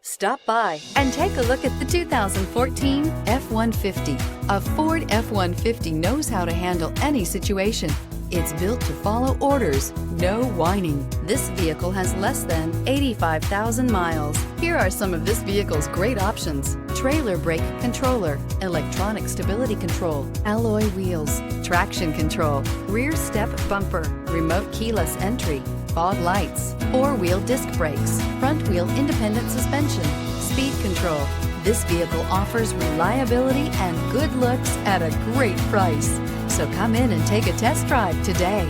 Stop by and take a look at the 2014 F-150. A Ford F-150 knows how to handle any situation. It's built to follow orders, no whining. This vehicle has less than 85,000 miles. Here are some of this vehicle's great options: trailer brake controller, electronic stability control, alloy wheels, traction control, rear step bumper, remote keyless entry, fog lights, four-wheel disc brakes, front-wheel independent suspension, speed control. This vehicle offers reliability and good looks at a great price. So come in and take a test drive today.